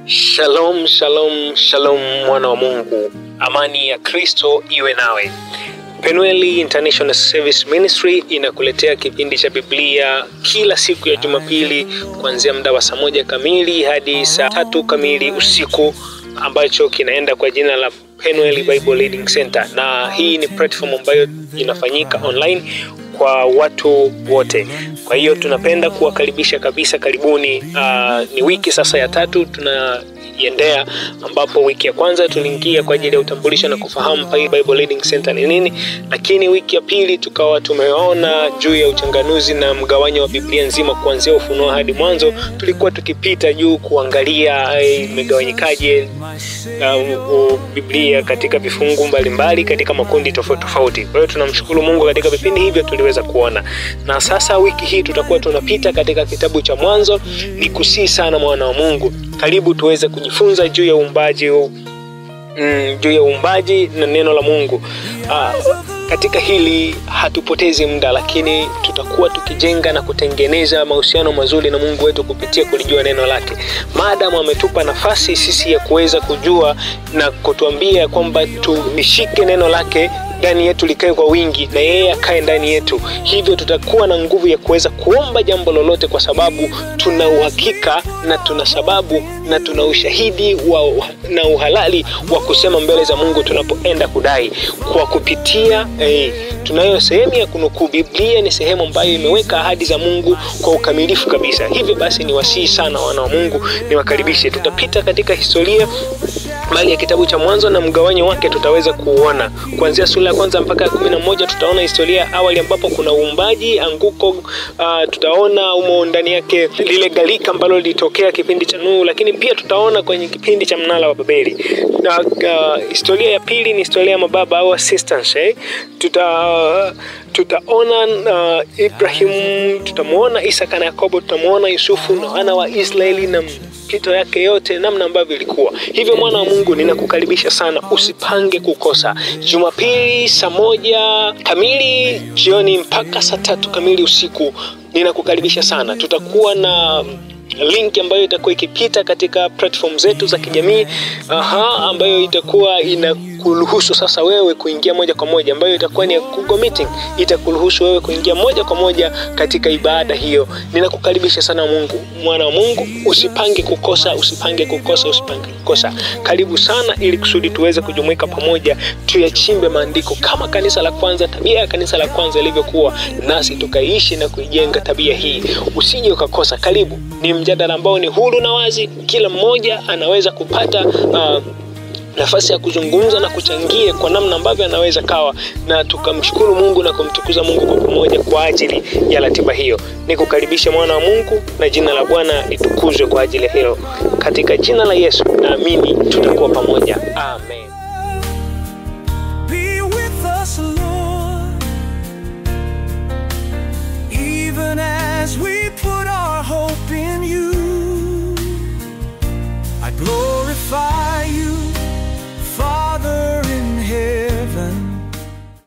Shalom, shalom, shalom mwana wa Mungu. Amani ya Kristo iwe nawe. Penueli International Service Ministry inakuletea kipindi cha Biblia kila siku ya Jumapili kuanzia muda wa saa 1 kamili hadi saa 3 kamili usiku, ambacho kinaenda kwa jina la Penueli Bible Reading Center, na hii ni platform ambayo inafanyika online kwa watu wote. Kwa hiyo tunapenda kuwakaribisha kabisa, karibuni. Ni wiki sasa ya 3 tunaiendea, ambapo wiki ya kwanza tuliingia kwa ajili ya utambulisho na kufahamu Bible Reading Center ni nini, lakini wiki ya pili tukawa tumeona juu ya uchanganuzi na mgawanyo wa Biblia nzima kuanzia Ufunuo hadi Mwanzo. Tulikuwa tukipita juu kuangalia imegawanyikaje Biblia katika vifungu mbalimbali katika makundi tofauti tofauti. Kwa hiyo tunamshukuru Mungu katika vipindi hivyo tuliweza kuona. Na sasa wiki hii tutakuwa tunapita katika kitabu cha Mwanzo. Nikusii sana mwana wa Mungu, karibu tuweze kujifunza juu ya uumbaji na neno la Mungu. Katika hili hatupotezi muda, lakini tutakuwa tukijenga na kutengeneza mahusiano mazuri na Mungu wetu kupitia kulijua neno lake. Maadamu ametupa nafasi sisi ya kuweza kujua na kutuambia kwamba tulishike neno lake ndani yetu likae kwa wingi na yeye akae ndani yetu, hivyo tutakuwa na nguvu ya kuweza kuomba jambo lolote, kwa sababu tuna uhakika na tuna sababu na tuna ushahidi na uhalali wa kusema mbele za Mungu tunapoenda kudai kwa kupitia tunayo sehemu ya kunukuu. Biblia ni sehemu ambayo imeweka ahadi za Mungu kwa ukamilifu kabisa. Hivyo basi ni wasii sana wana wa Mungu, niwakaribishe. Tutapita katika historia mali ya kitabu cha Mwanzo na mgawanyo wake tutaweza kuona kuanzia sura ya kwanza mpaka 11. Tutaona historia awali ambapo kuna uumbaji, anguko, tutaona umo ndani yake lile gharika ambalo lilitokea kipindi cha Nuhu, lakini pia tutaona kwenye kipindi cha mnara wa Babeli. Na historia ya pili ni historia ya mababa au assistance. Tutaona Ibrahim, tutamuona Isaka na Yakobo, tutamuona Yusufu na wana wa Israeli na pito yake yote, namna ambavyo ilikuwa. Hivyo mwana wa Mungu, ninakukaribisha sana, usipange kukosa. Jumapili saa 1 kamili jioni mpaka saa 3 kamili usiku, ninakukaribisha sana. Tutakuwa na link ambayo itakuwa ikipita katika platform zetu za kijamii, ambayo itakuwa inakuruhusu sasa wewe kuingia moja kwa moja, ambayo itakuwa ni Google Meeting, itakuruhusu wewe kuingia moja kwa moja katika ibada hiyo. Ninakukaribisha sana mwana wa Mungu, usipange kukosa, usipange kukosa, usipange kukosa. Karibu sana, ili kusudi tuweze kujumuika pamoja, tuyachimbe maandiko kama kanisa la kwanza, tabia ya kanisa la kwanza ilivyokuwa, nasi tukaishi na kuijenga tabia hii. Usije ukakosa. Karibu. Ni mjadala ambao ni huru na wazi, kila mmoja anaweza kupata nafasi ya kuzungumza na kuchangia kwa namna ambavyo anaweza kawa, na tukamshukuru Mungu na kumtukuza Mungu kwa pamoja kwa ajili ya ratiba hiyo. Nikukaribisha mwana wa Mungu, na jina la Bwana litukuzwe kwa ajili ya hilo. Katika jina la Yesu naamini tutakuwa pamoja.